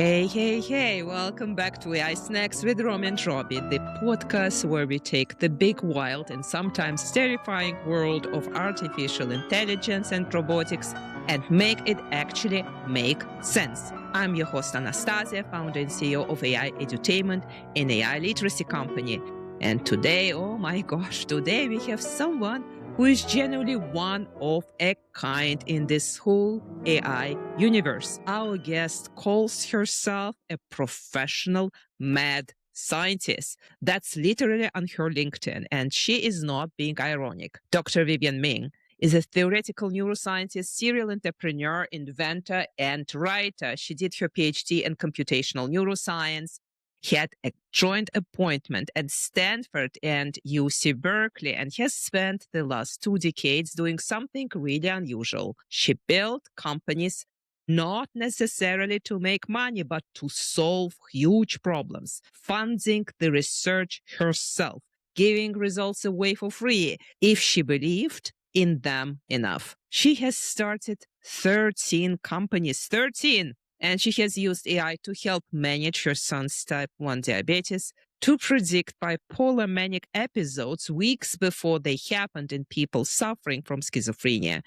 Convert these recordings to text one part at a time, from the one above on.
Hey, welcome back to AI Snacks with Romy and Robbie, the podcast where we take the big, wild, and sometimes terrifying world of artificial intelligence and robotics and make it actually make sense. I'm your host, Anastasia, founder and CEO of AI Edutainment, an AI literacy company. And today, oh my gosh, today we have someone who is genuinely one of a kind in this whole AI universe. Our guest calls herself a professional mad scientist. That's literally on her LinkedIn, and she is not being ironic. Dr. Vivienne Ming is a theoretical neuroscientist, serial entrepreneur, inventor, and writer. She did her PhD in computational neuroscience. He had a joint appointment at Stanford and UC Berkeley, and has spent the last 2 decades doing something really unusual. She built companies not necessarily to make money, but to solve huge problems, funding the research herself, giving results away for free if she believed in them enough. She has started 13 companies, 13! And she has used AI to help manage her son's type 1 diabetes, to predict bipolar manic episodes weeks before they happened in people suffering from schizophrenia,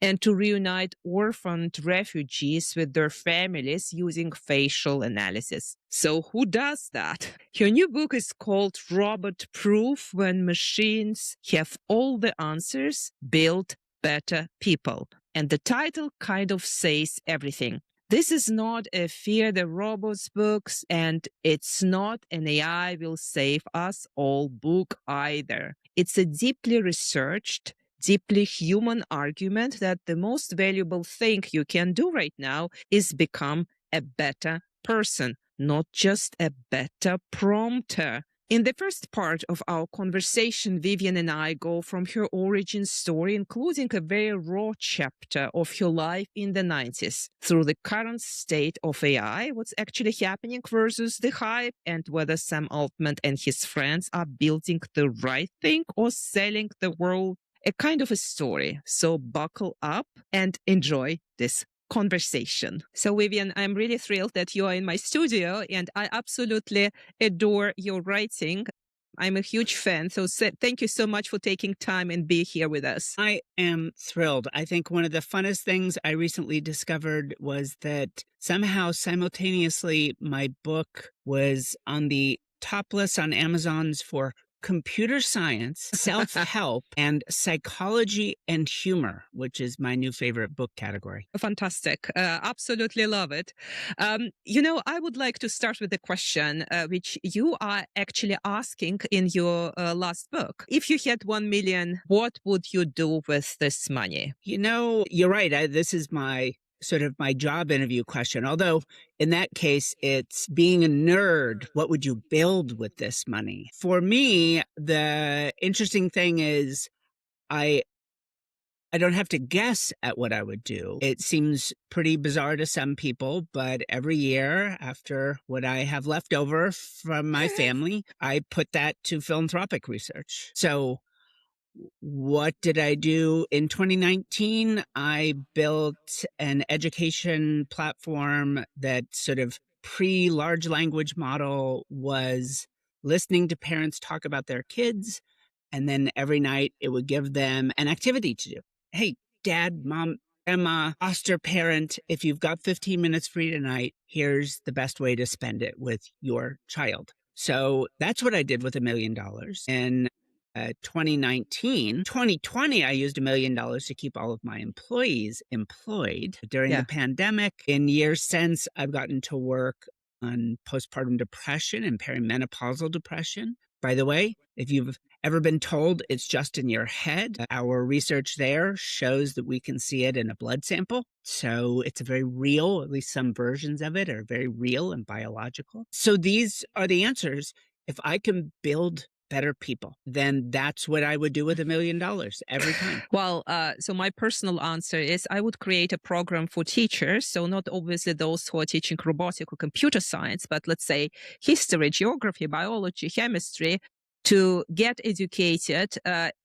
and to reunite orphaned refugees with their families using facial analysis. So who does that? Her new book is called Robot Proof: When Machines Have All the Answers, Build Better People. And the title kind of says everything. This is not a Fear the Robots books, and it's not an AI will save us all book either. It's a deeply researched, deeply human argument that the most valuable thing you can do right now is become a better person, not just a better prompter. In the first part of our conversation, Vivienne and I go from her origin story, including a very raw chapter of her life in the 90s, through the current state of AI, what's actually happening versus the hype, and whether Sam Altman and his friends are building the right thing or selling the world a kind of a story. So buckle up and enjoy this conversation. So Vivienne, I'm really thrilled that you are in my studio, and I absolutely adore your writing. I'm a huge fan. So thank you so much for taking time and be here with us. I am thrilled. I think one of the funnest things I recently discovered was that somehow simultaneously my book was on the top list on Amazon's for computer science, self-help, and psychology and humor, which is my new favorite book category. Fantastic. Absolutely love it. I would like to start with a question which you are actually asking in your last book. If you had 1 million, what would you do with this money? You're right. This is my job interview question. Although in that case, it's being a nerd. What would you build with this money? For me, the interesting thing is I don't have to guess at what I would do. It seems pretty bizarre to some people, but every year after what I have left over from my family, I put that to philanthropic research. So what did I do in 2019? I built an education platform that sort of pre-large language model was listening to parents talk about their kids. And then every night it would give them an activity to do. Hey, dad, mom, grandma, foster parent, if you've got 15 minutes free tonight, here's the best way to spend it with your child. So that's what I did with $1 million. And 2020, I used $1 million to keep all of my employees employed during the pandemic. In years since, I've gotten to work on postpartum depression and perimenopausal depression. By the way, if you've ever been told it's just in your head, our research there shows that we can see it in a blood sample. So it's a very real, at least some versions of it are very real and biological. So these are the answers. If I can build better people, then that's what I would do with $1 million every time. Well, so my personal answer is I would create a program for teachers. So not obviously those who are teaching robotic or computer science, but let's say history, geography, biology, chemistry, to get educated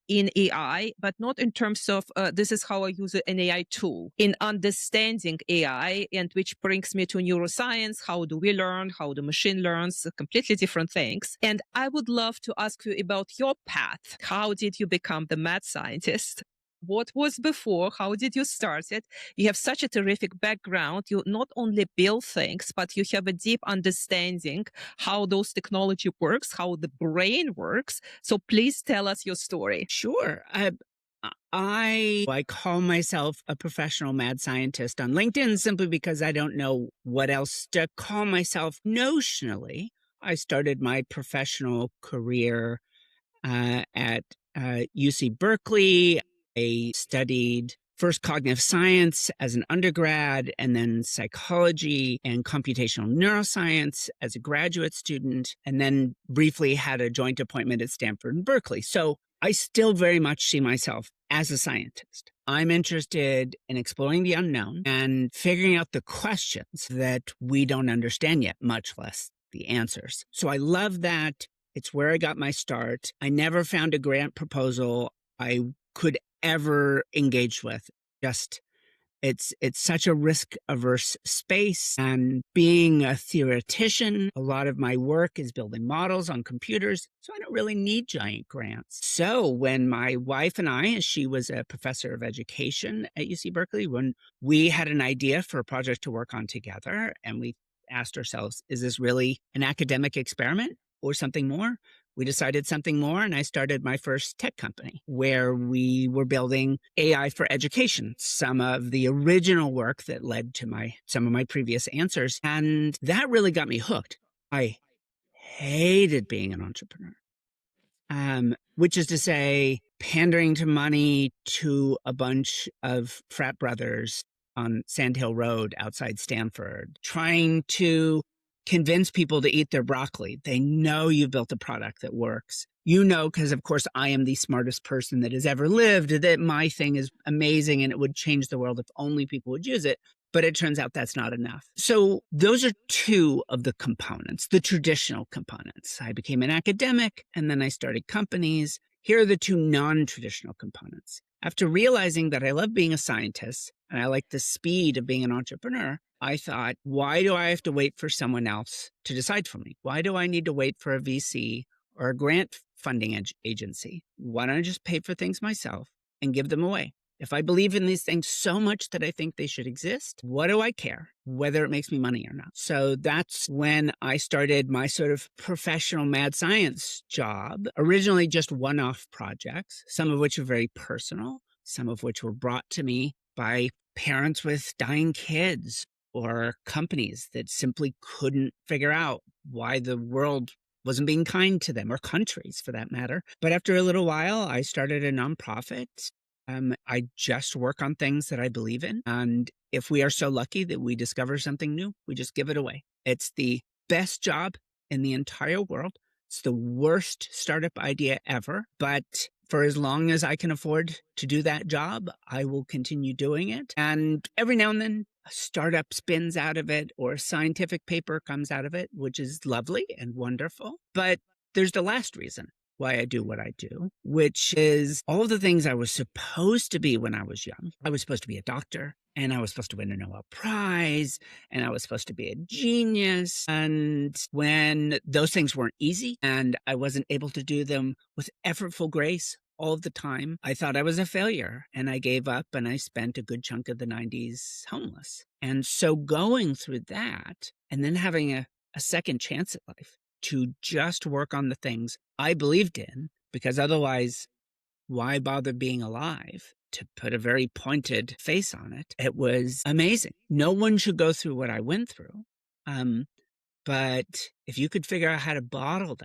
in AI, but not in terms of this is how I use an AI tool, in understanding AI, and which brings me to neuroscience. How do we learn? How the machine learns? Completely different things. And I would love to ask you about your path. How did you become the mad scientist? What was before? How did you start it? You have such a terrific background. You not only build things, but you have a deep understanding how those technology works, how the brain works. So please tell us your story. Sure. I call myself a professional mad scientist on LinkedIn simply because I don't know what else to call myself notionally. I started my professional career at UC Berkeley. I studied first cognitive science as an undergrad, and then psychology and computational neuroscience as a graduate student, and then briefly had a joint appointment at Stanford and Berkeley. So I still very much see myself as a scientist. I'm interested in exploring the unknown and figuring out the questions that we don't understand yet, much less the answers. So I love that. It's where I got my start. I never found a grant proposal I could ever engage with. Just it's such a risk-averse space. And being a theoretician, a lot of my work is building models on computers, so I don't really need giant grants. So when my wife and I, she was a professor of education at UC Berkeley, when we had an idea for a project to work on together, and we asked ourselves, is this really an academic experiment or something more? We decided something more, and I started my first tech company where we were building AI for education, some of the original work that led to some of my previous answers. And that really got me hooked. I hated being an entrepreneur, which is to say, pandering to money to a bunch of frat brothers on Sand Hill Road outside Stanford, trying to convince people to eat their broccoli. They know you've built a product that works. You know, because of course I am the smartest person that has ever lived, that my thing is amazing and it would change the world if only people would use it. But it turns out that's not enough. So those are two of the components, the traditional components. I became an academic and then I started companies. Here are the two non-traditional components. After realizing that I love being a scientist and I like the speed of being an entrepreneur, I thought, why do I have to wait for someone else to decide for me? Why do I need to wait for a VC or a grant funding agency? Why don't I just pay for things myself and give them away? If I believe in these things so much that I think they should exist, what do I care whether it makes me money or not? So that's when I started my sort of professional mad science job, originally just one-off projects, some of which are very personal, some of which were brought to me by parents with dying kids or companies that simply couldn't figure out why the world wasn't being kind to them, or countries for that matter. But after a little while, I started a nonprofit. I just work on things that I believe in. And if we are so lucky that we discover something new, we just give it away. It's the best job in the entire world. It's the worst startup idea ever. But for as long as I can afford to do that job, I will continue doing it. And every now and then, a startup spins out of it or a scientific paper comes out of it, which is lovely and wonderful. But there's the last reason why I do what I do, which is all of the things I was supposed to be when I was young. I was supposed to be a doctor, and I was supposed to win a Nobel Prize, and I was supposed to be a genius. And when those things weren't easy and I wasn't able to do them with effortful grace all of the time, I thought I was a failure, and I gave up, and I spent a good chunk of the 90s homeless. And so going through that and then having a second chance at life to just work on the things I believed in, because otherwise, why bother being alive? To put a very pointed face on it, it was amazing. No one should go through what I went through. But if you could figure out how to bottle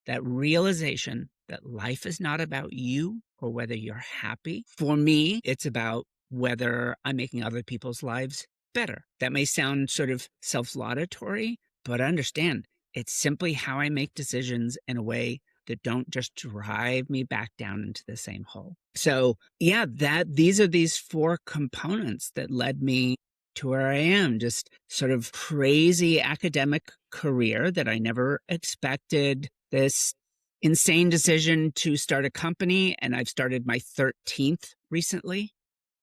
that realization that life is not about you or whether you're happy. For me, it's about whether I'm making other people's lives better. That may sound sort of self-laudatory, but understand it's simply how I make decisions in a way that don't just drive me back down into the same hole. So yeah, these are these four components that led me to where I am, just sort of crazy academic career that I never expected, this insane decision to start a company, and I've started my 13th recently.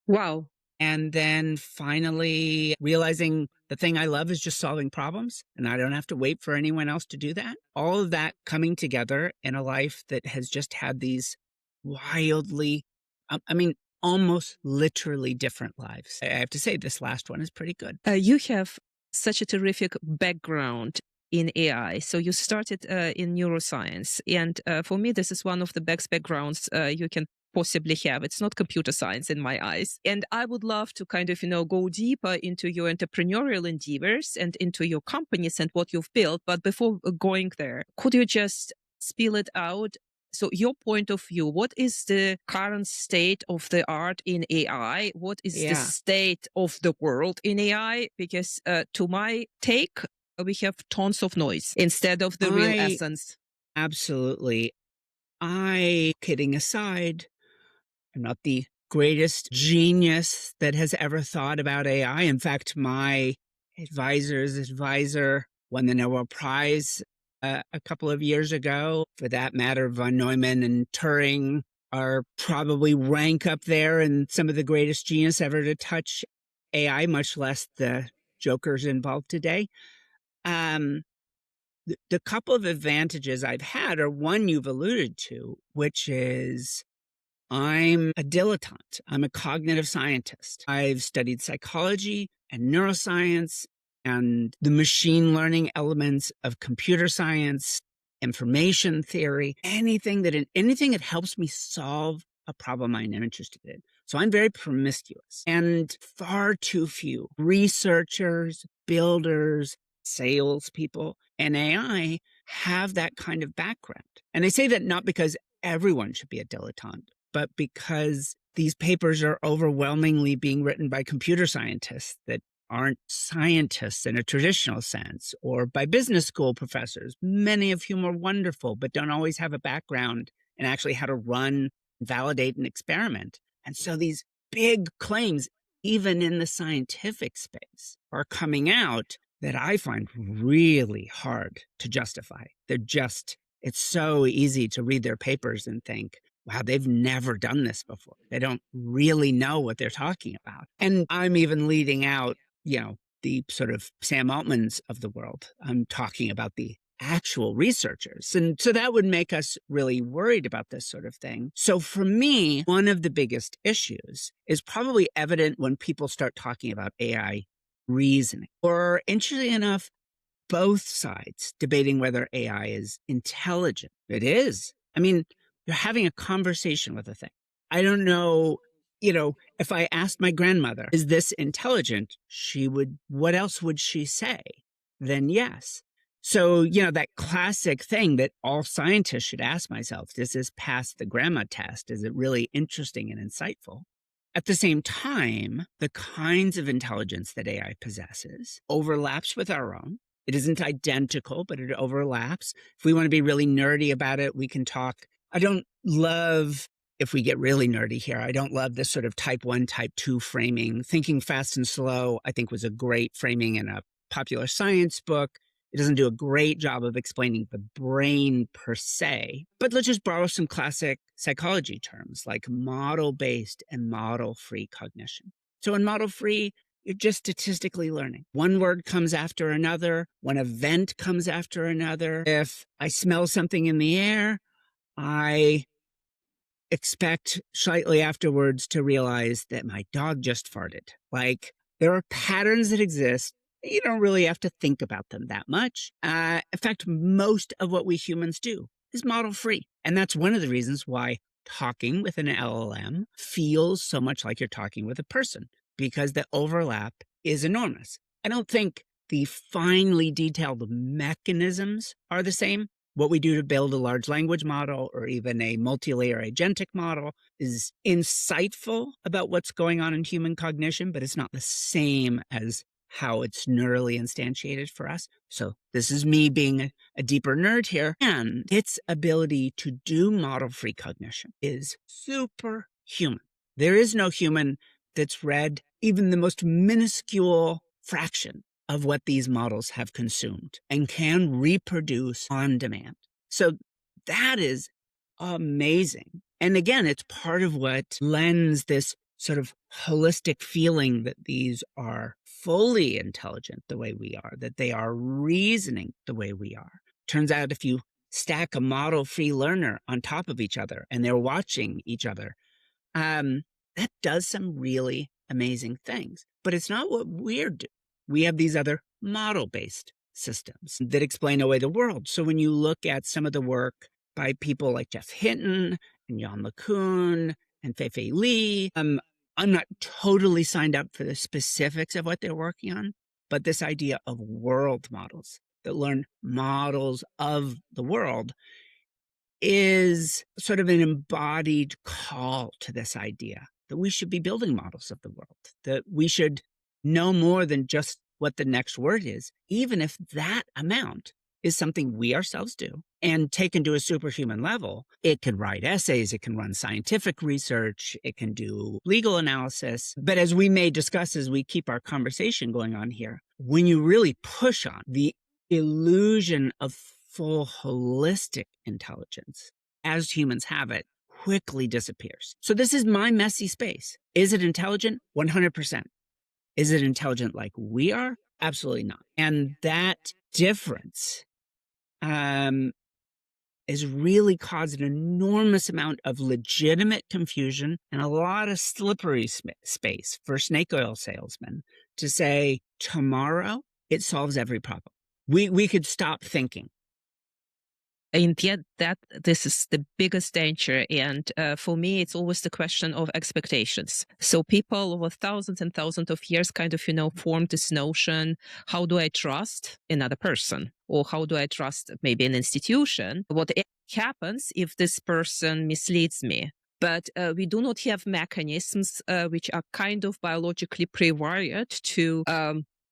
Wow. And then finally realizing the thing I love is just solving problems, and I don't have to wait for anyone else to do that. All of that coming together in a life that has just had these wildly, I mean, almost literally different lives. I have to say, this last one is pretty good. You have such a terrific background in AI. So you started in neuroscience. And for me, this is one of the best backgrounds you can possibly have. It's not computer science in my eyes. And I would love to kind of, go deeper into your entrepreneurial endeavors and into your companies and what you've built. But before going there, could you just spill it out? So your point of view, what is the current state of the art in AI? What is the state of the world in AI? Because to my take, we have tons of noise instead of the real essence. Absolutely. Kidding aside, I'm not the greatest genius that has ever thought about AI. In fact, my advisor's advisor won the Nobel Prize a couple of years ago. For that matter, von Neumann and Turing are probably rank up there and some of the greatest genius ever to touch AI, much less the jokers involved today. The couple of advantages I've had are one you've alluded to, which is I'm a dilettante. I'm a cognitive scientist. I've studied psychology and neuroscience and the machine learning elements of computer science, information theory, anything that helps me solve a problem I'm interested in. So I'm very promiscuous, and far too few researchers, builders, salespeople, and AI have that kind of background. And I say that not because everyone should be a dilettante, but because these papers are overwhelmingly being written by computer scientists that aren't scientists in a traditional sense, or by business school professors, many of whom are wonderful, but don't always have a background in actually how to run, validate, and experiment. And so these big claims, even in the scientific space, are coming out that I find really hard to justify. It's so easy to read their papers and think, wow, they've never done this before. They don't really know what they're talking about. And I'm even leading out, the sort of Sam Altmans of the world. I'm talking about the actual researchers. And so that would make us really worried about this sort of thing. So for me, one of the biggest issues is probably evident when people start talking about AI reasoning, or interestingly enough, both sides debating whether AI is intelligent. It is. I mean, you're having a conversation with a thing. I don't know, if I asked my grandmother, is this intelligent? What else would she say? Then yes. So, that classic thing that all scientists should ask myself, does this pass the grandma test? Is it really interesting and insightful? At the same time, the kinds of intelligence that AI possesses overlaps with our own. It isn't identical, but it overlaps. If we want to be really nerdy about it, we can talk. I don't love, if we get really nerdy here, I don't love this sort of type 1, type 2 framing. Thinking Fast and Slow, I think, was a great framing in a popular science book. It doesn't do a great job of explaining the brain per se. But let's just borrow some classic psychology terms like model-based and model-free cognition. So in model-free, you're just statistically learning. One word comes after another. One event comes after another. If I smell something in the air, I expect slightly afterwards to realize that my dog just farted. Like, there are patterns that exist. You don't really have to think about them that much. In fact, most of what we humans do is model-free. And that's one of the reasons why talking with an LLM feels so much like you're talking with a person, because the overlap is enormous. I don't think the finely detailed mechanisms are the same. What we do to build a large language model or even a multi-layer agentic model is insightful about what's going on in human cognition, but it's not the same as how it's neurally instantiated for us. So this is me being a deeper nerd here. And its ability to do model-free cognition is superhuman. There is no human that's read even the most minuscule fraction of what these models have consumed and can reproduce on demand. So That is amazing. And again, it's part of what lends this sort of holistic feeling that these are fully intelligent the way we are, that they are reasoning the way we are. Turns out if you stack a model-free learner on top of each other and they're watching each other, that does some really amazing things. But it's not what we're doing. We have these other model-based systems that explain away the world. So when you look at some of the work by people like Jeff Hinton and Jan LeCun and Fei-Fei Li, I'm not totally signed up for the specifics of what they're working on, but this idea of world models that learn models of the world is sort of an embodied call to this idea that we should be building models of the world, that we should know more than just what the next word is, even if that amount is something we ourselves do. And taken to a superhuman level, it can write essays, it can run scientific research, it can do legal analysis. But as we may discuss as we keep our conversation going on here, when you really push on the illusion of full holistic intelligence, as humans have it, quickly disappears. So this is my messy space. Is it intelligent? 100%. Is it intelligent like we are? Absolutely not. And that difference has really caused an enormous amount of legitimate confusion and a lot of slippery space for snake oil salesmen to say, tomorrow it solves every problem. We could stop thinking. And yet this is the biggest danger. And for me, it's always the question of expectations. So people over thousands and thousands of years kind of, formed this notion, how do I trust another person? Or how do I trust maybe an institution? What happens if this person misleads me? But we do not have mechanisms which are kind of biologically pre-wired to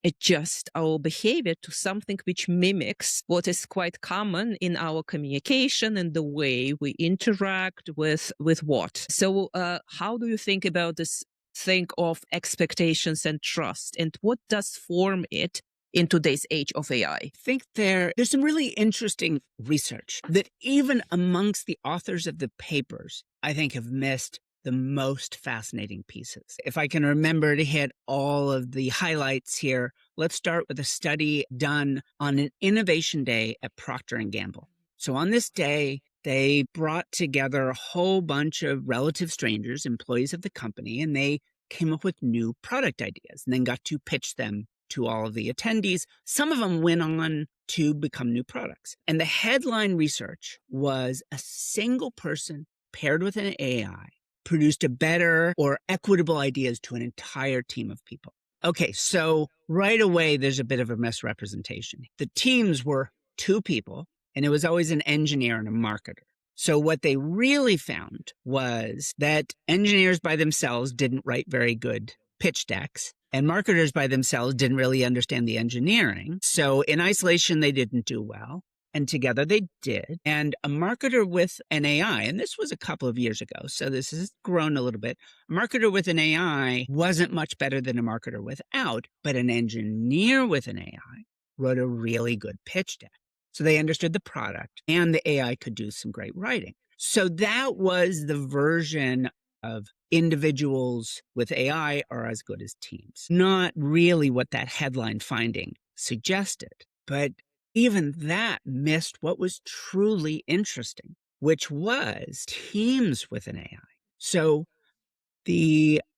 adjust our behavior to something which mimics what is quite common in our communication and the way we interact with what. So how do you think about this thing of expectations and trust, and what does form it in today's age of AI? I think there's some really interesting research that even amongst the authors of the papers, I think have missed the most fascinating pieces. If I can remember to hit all of the highlights here, let's start with a study done on an innovation day at Procter & Gamble. So on this day, they brought together a whole bunch of relative strangers, employees of the company, and they came up with new product ideas and then got to pitch them to all of the attendees. Some of them went on to become new products. And the headline research was a single person paired with an AI produced a better or equitable ideas to an entire team of people. Okay, so right away, there's a bit of a misrepresentation. The teams were two people, and it was always an engineer and a marketer. So what they really found was that engineers by themselves didn't write very good pitch decks, and marketers by themselves didn't really understand the engineering. So in isolation, they didn't do well. And together they did. And a marketer with an AI, and this was a couple of years ago, so this has grown a little bit. A marketer with an AI wasn't much better than a marketer without, but an engineer with an AI wrote a really good pitch deck. So they understood the product, and the AI could do some great writing. So that was the version of individuals with AI are as good as teams. Not really what that headline finding suggested, but even that missed what was truly interesting, which was teams with an AI. So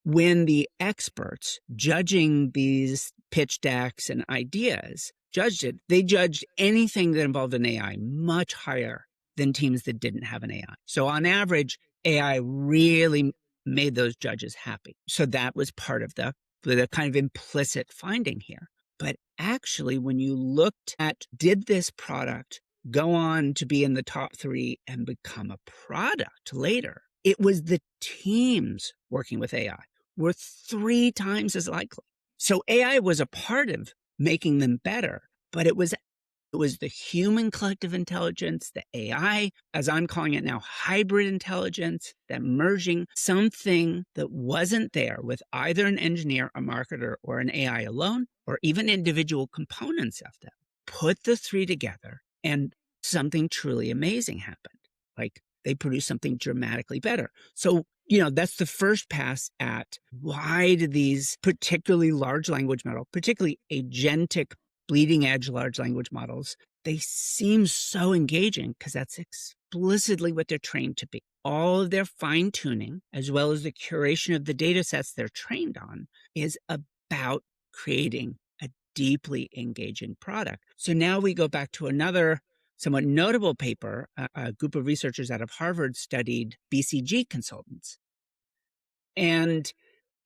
when the experts judging these pitch decks and ideas judged it, they judged anything that involved an AI much higher than teams that didn't have an AI. So on average, AI really made those judges happy. So that was part of the kind of implicit finding here. But actually, when you looked at, did this product go on to be in the top 3 and become a product later, it was the teams working with AI were 3 times as likely. So AI was a part of making them better, but it was the human collective intelligence, the AI, as I'm calling it now, hybrid intelligence, that merging something that wasn't there with either an engineer, a marketer, or an AI alone, or even individual components of them. Put the 3 together, and something truly amazing happened. Like they produce something dramatically better. So, that's the first pass at why do these particularly large language model, particularly agentic bleeding edge large language models, they seem so engaging because that's explicitly what they're trained to be. All of their fine tuning, as well as the curation of the data sets they're trained on, is about creating a deeply engaging product. So now we go back to another somewhat notable paper. A group of researchers out of Harvard studied BCG consultants and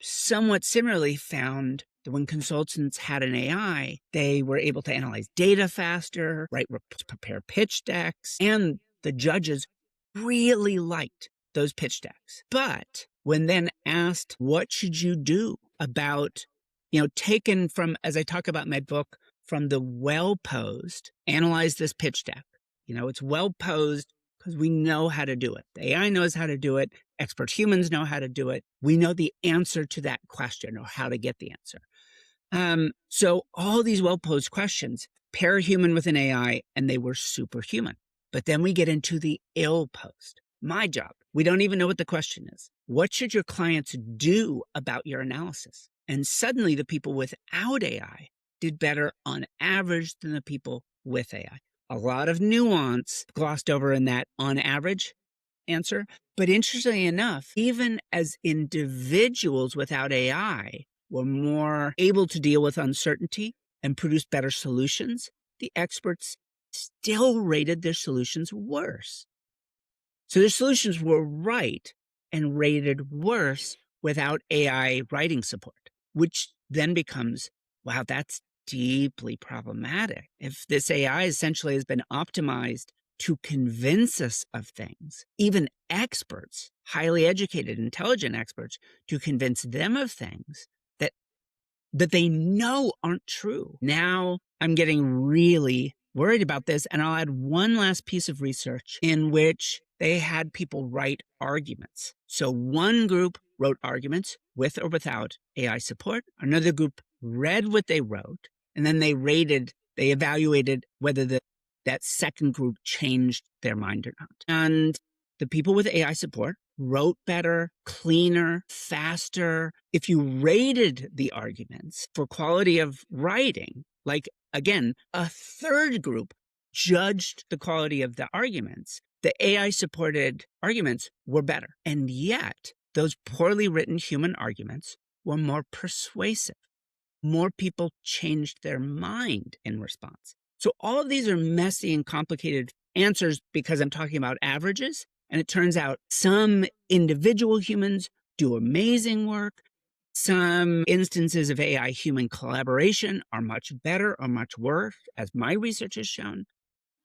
somewhat similarly found that when consultants had an AI, they were able to analyze data faster, write reports, prepare pitch decks, and the judges really liked those pitch decks. But when then asked, what should you do about, taken from, as I talk about in my book, from the well-posed, analyze this pitch deck. It's well-posed because we know how to do it. The AI knows how to do it. Expert humans know how to do it. We know the answer to that question or how to get the answer. So all these well-posed questions, pair a human with an AI, and they were superhuman. But then we get into the ill-posed. My job. We don't even know what the question is. What should your clients do about your analysis? And suddenly the people without AI did better on average than the people with AI. A lot of nuance glossed over in that on average answer. But interestingly enough, even as individuals without AI were more able to deal with uncertainty and produce better solutions, the experts still rated their solutions worse. So their solutions were right and rated worse without AI writing support, which then becomes, wow, that's deeply problematic. If this AI essentially has been optimized to convince us of things, even experts, highly educated, intelligent experts, to convince them of things that they know aren't true. Now I'm getting really worried about this. And I'll add one last piece of research in which they had people write arguments. So one group wrote arguments with or without AI support. Another group read what they wrote, and then they evaluated whether that second group changed their mind or not. And the people with AI support wrote better, cleaner, faster. If you rated the arguments for quality of writing, like, again, a third group judged the quality of the arguments, the AI-supported arguments were better. And yet, those poorly written human arguments were more persuasive. More people changed their mind in response. So all of these are messy and complicated answers because I'm talking about averages. And it turns out some individual humans do amazing work. Some instances of AI-human collaboration are much better or much worse, as my research has shown.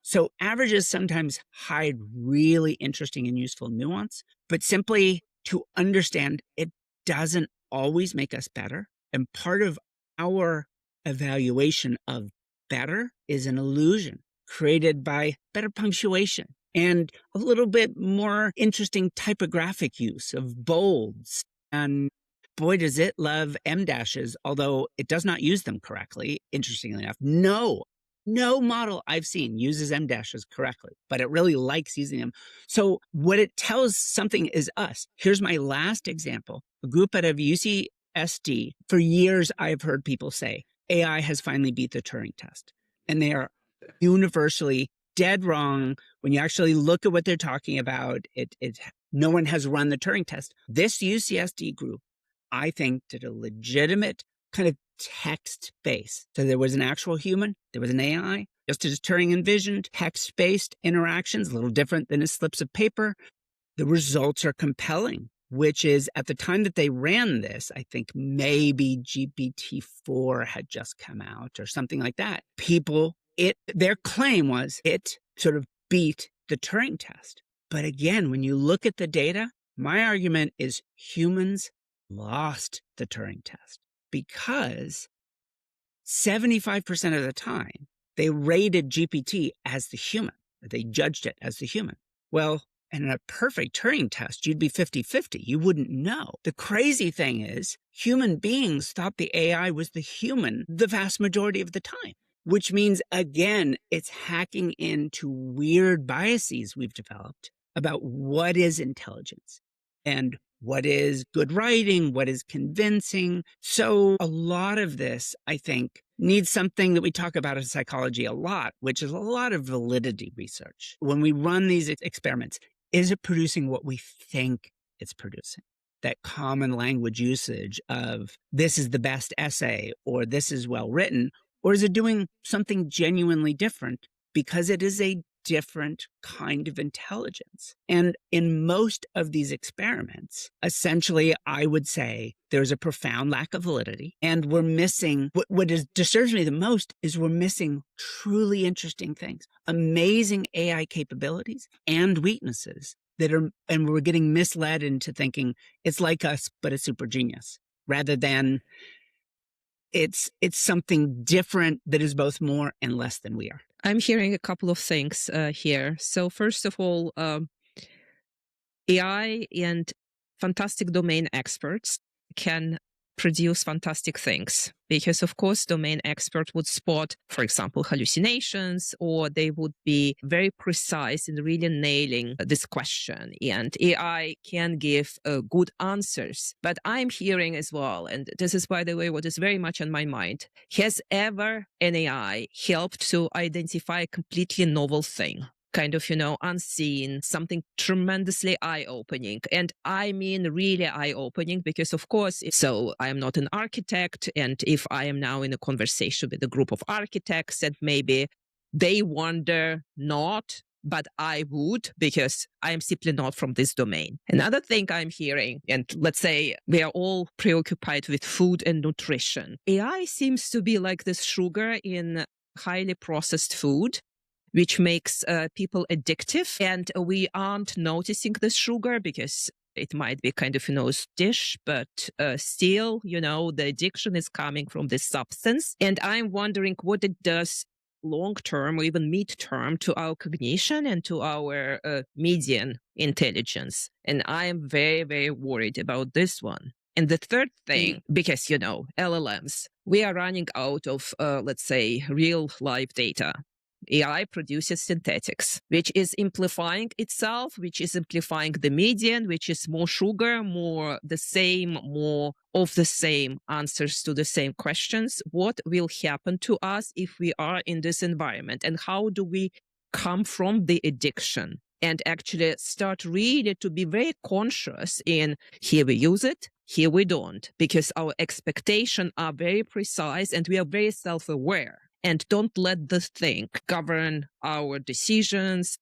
So averages sometimes hide really interesting and useful nuance, but simply to understand it doesn't always make us better. And part of our evaluation of better is an illusion created by better punctuation and a little bit more interesting typographic use of bolds. And boy, does it love M dashes, although it does not use them correctly, interestingly enough. No model I've seen uses M dashes correctly, but it really likes using them. So what it tells something is us. Here's my last example. A group out of UCSD. For years, I've heard people say, AI has finally beat the Turing test. And they are universally dead wrong. When you actually look at what they're talking about, no one has run the Turing test. This UCSD group, I think, did a legitimate kind of text-based. So there was an actual human, there was an AI, just as Turing envisioned, text-based interactions, a little different than his slips of paper. The results are compelling, which is at the time that they ran this, I think maybe GPT-4 had just come out or something like that. Their claim was it sort of beat the Turing test. But again, when you look at the data, my argument is humans lost the Turing test because 75% of the time they rated GPT as the human. They judged it as the human. Well, and in a perfect Turing test, you'd be 50-50. You wouldn't know. The crazy thing is human beings thought the AI was the human the vast majority of the time, which means, again, it's hacking into weird biases we've developed about what is intelligence and what is good writing, what is convincing. So a lot of this, I think, needs something that we talk about in psychology a lot, which is a lot of validity research. When we run these experiments, is it producing what we think it's producing? That common language usage of this is the best essay or this is well written, or is it doing something genuinely different because it is a different kind of intelligence? And in most of these experiments, essentially, I would say there's a profound lack of validity. And we're missing, disturbs me the most is we're missing truly interesting things, amazing AI capabilities and weaknesses and we're getting misled into thinking it's like us, but a super genius, rather than it's something different that is both more and less than we are. I'm hearing a couple of things here. So first of all, AI and fantastic domain experts can produce fantastic things because, of course, domain expert would spot, for example, hallucinations, or they would be very precise in really nailing this question. And AI can give good answers. But I'm hearing as well, and this is, by the way, what is very much on my mind. Has ever an AI helped to identify a completely novel thing? Kind of, unseen, something tremendously eye-opening. And I mean really eye-opening because, of course, so I am not an architect. And if I am now in a conversation with a group of architects and maybe they wonder not, but I would because I am simply not from this domain. Another thing I'm hearing, and let's say we are all preoccupied with food and nutrition. AI seems to be like this sugar in highly processed food, which makes people addictive. And we aren't noticing the sugar because it might be kind of, dish, but still, the addiction is coming from this substance. And I'm wondering what it does long-term or even mid-term to our cognition and to our median intelligence. And I am very, very worried about this one. And the third thing, because, LLMs, we are running out of, let's say, real life data. AI produces synthetics, which is amplifying itself, which is amplifying the median, which is more sugar, more the same, more of the same answers to the same questions. What will happen to us if we are in this environment? And how do we come from the addiction and actually start really to be very conscious in here we use it, here we don't, because our expectations are very precise and we are very self-aware. And don't let the thing govern our decisions,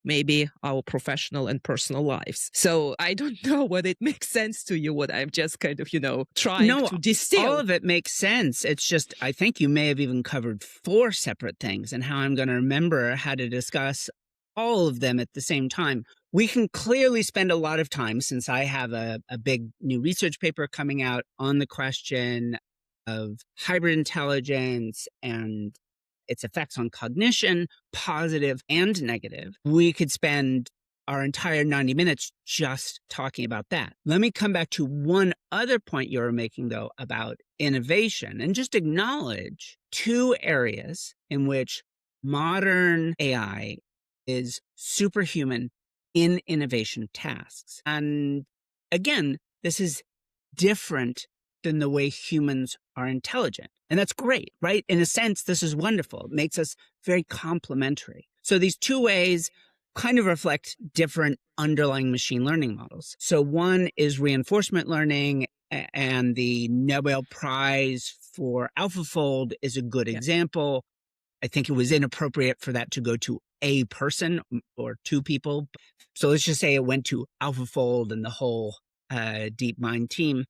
maybe our professional and personal lives. So I don't know whether it makes sense to you, what I'm just kind of, trying to distill. All of it makes sense. It's just, I think you may have even covered 4 separate things, and how I'm going to remember how to discuss all of them at the same time. We can clearly spend a lot of time, since I have a big new research paper coming out on the question of hybrid intelligence and its effects on cognition, positive and negative. We could spend our entire 90 minutes just talking about that. Let me come back to one other point you were making, though, about innovation, and just acknowledge 2 areas in which modern AI is superhuman in innovation tasks. And again, this is different than the way humans are intelligent. And that's great, right? In a sense, this is wonderful. It makes us very complementary. So these 2 ways kind of reflect different underlying machine learning models. So one is reinforcement learning, and the Nobel Prize for AlphaFold is a good example. I think it was inappropriate for that to go to a person or 2 people. So let's just say it went to AlphaFold and the whole DeepMind team.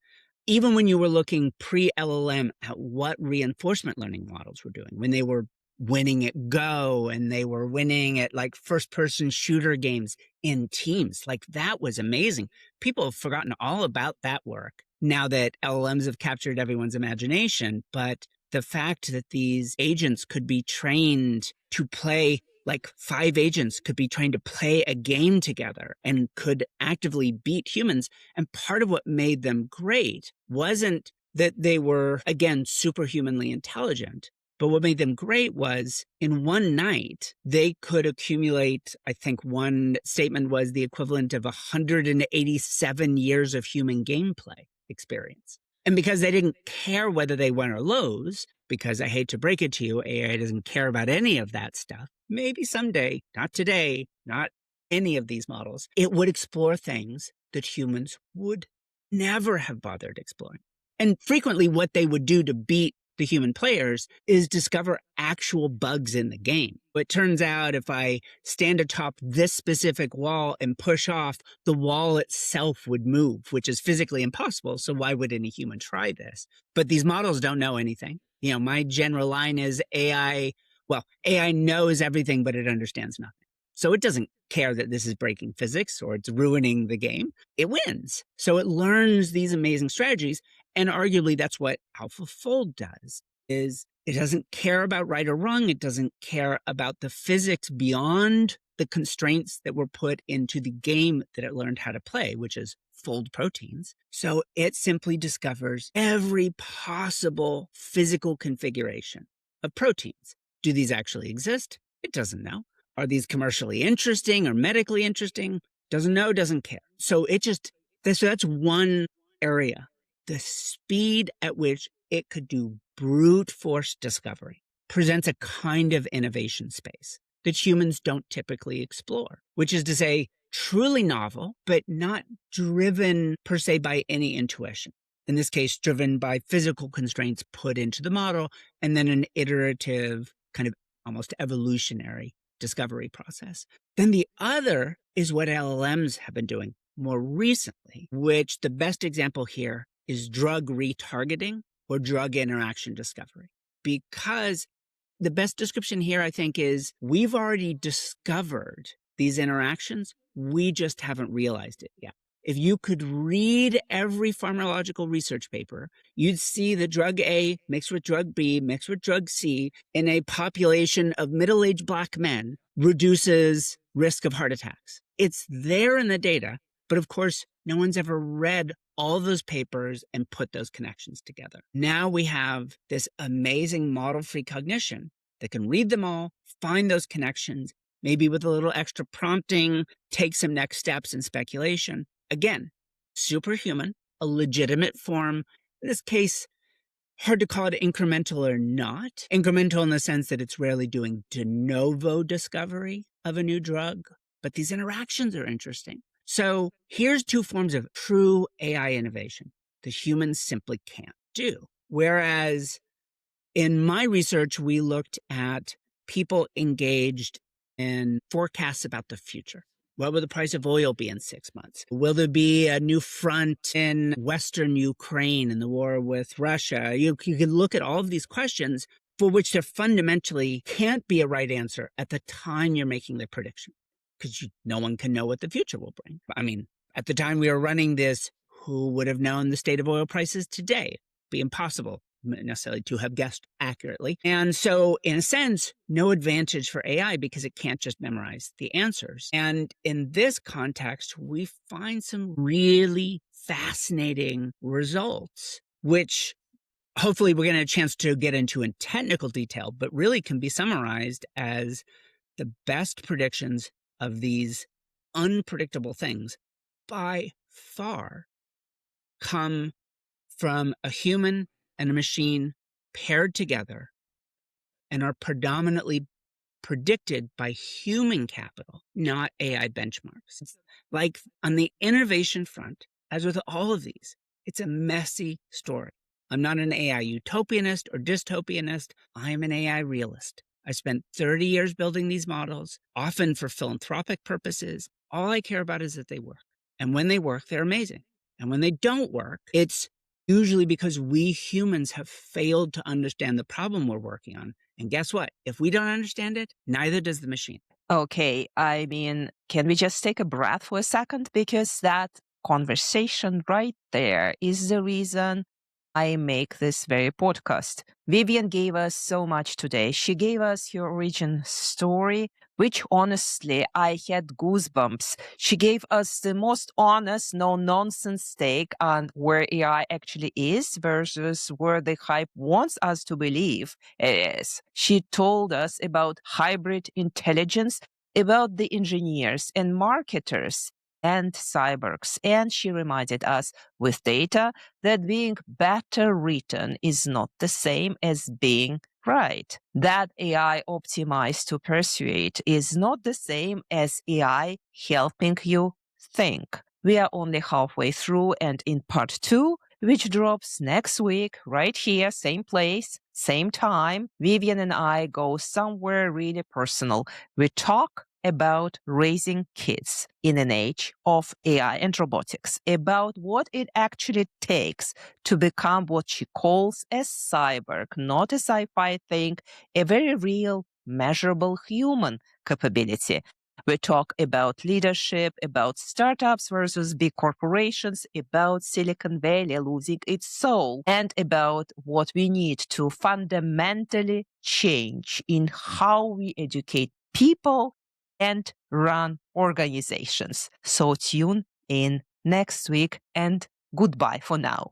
Even when you were looking pre-LLM at what reinforcement learning models were doing, when they were winning at Go and they were winning at like first-person shooter games in teams, like that was amazing. People have forgotten all about that work now that LLMs have captured everyone's imagination. But the fact that these agents could be trained to play, like 5 agents could be trained to play a game together and could actively beat humans. And part of what made them great wasn't that they were, again, superhumanly intelligent, But what made them great was in one night, they could accumulate, I think one statement was the equivalent of 187 years of human gameplay experience. And because they didn't care whether they won or lose, because I hate to break it to you, AI doesn't care about any of that stuff. Maybe someday, not today, not any of these models, it would explore things that humans would never have bothered exploring. And frequently what they would do to beat the human players is discover actual bugs in the game. It turns out if I stand atop this specific wall and push off, the wall itself would move, which is physically impossible. So why would any human try this? But these models don't know anything. You know, my general line is AI knows everything, but it understands nothing. So it doesn't care that this is breaking physics or it's ruining the game. It wins. So it learns these amazing strategies. And arguably that's what AlphaFold does, is it doesn't care about right or wrong. It doesn't care about the physics beyond the constraints that were put into the game that it learned how to play, which is fold proteins. So it simply discovers every possible physical configuration of proteins. Do these actually exist? It doesn't know. Are these commercially interesting or medically interesting? Doesn't know, doesn't care. So that's one area. The speed at which it could do brute force discovery presents a kind of innovation space that humans don't typically explore, which is to say, truly novel, but not driven per se by any intuition. In this case, driven by physical constraints put into the model, and then an iterative kind of almost evolutionary discovery process. Then the other is what LLMs have been doing more recently, which the best example here is drug retargeting or drug interaction discovery. Because the best description here, I think, is we've already discovered these interactions. We just haven't realized it yet. If you could read every pharmacological research paper, you'd see that drug A mixed with drug B, mixed with drug C in a population of middle-aged Black men reduces risk of heart attacks. It's there in the data, but of course, no one's ever read all those papers and put those connections together. Now we have this amazing model-free cognition that can read them all, find those connections, maybe with a little extra prompting, take some next steps in speculation. Again, superhuman, a legitimate form. In this case, hard to call it incremental or not. Incremental in the sense that it's rarely doing de novo discovery of a new drug, but these interactions are interesting. So here's two forms of true AI innovation that humans simply can't do. Whereas in my research, we looked at people engaged in forecasts about the future. What will the price of oil be in 6 months? Will there be a new front in Western Ukraine in the war with Russia? You can look at all of these questions for which there fundamentally can't be a right answer at the time you're making the prediction, because no one can know what the future will bring. I mean, at the time we were running this, who would have known the state of oil prices today? It'd be impossible necessarily to have guessed accurately. And so in a sense, no advantage for AI because it can't just memorize the answers. And in this context, we find some really fascinating results, which hopefully we're going to have a chance to get into in technical detail, but really can be summarized as the best predictions of these unpredictable things by far come from a human and a machine paired together and are predominantly predicted by human capital, not AI benchmarks. It's like on the innovation front, as with all of these, it's a messy story. I'm not an AI utopianist or dystopianist. I am an AI realist. I spent 30 years building these models, often for philanthropic purposes. All I care about is that they work. And when they work, they're amazing. And when they don't work, it's usually because we humans have failed to understand the problem we're working on. And guess what? If we don't understand it, neither does the machine. Okay, I mean, can we just take a breath for a second? Because that conversation right there is the reason I make this very podcast. Vivienne gave us so much today. She gave us her origin story, which honestly, I had goosebumps. She gave us the most honest, no-nonsense take on where AI actually is versus where the hype wants us to believe it is. She told us about hybrid intelligence, about the engineers and marketers and cyborgs. And she reminded us with data that being better written is not the same as being right. That AI optimized to persuade is not the same as AI helping you think. We are only halfway through, and in part 2, which drops next week, right here, same place, same time, Vivienne and I go somewhere really personal. We talk about raising kids in an age of AI and robotics, about what it actually takes to become what she calls a cyborg, not a sci-fi thing, a very real, measurable human capability. We talk about leadership, about startups versus big corporations, about Silicon Valley losing its soul, and about what we need to fundamentally change in how we educate people and run organizations. So tune in next week, and goodbye for now.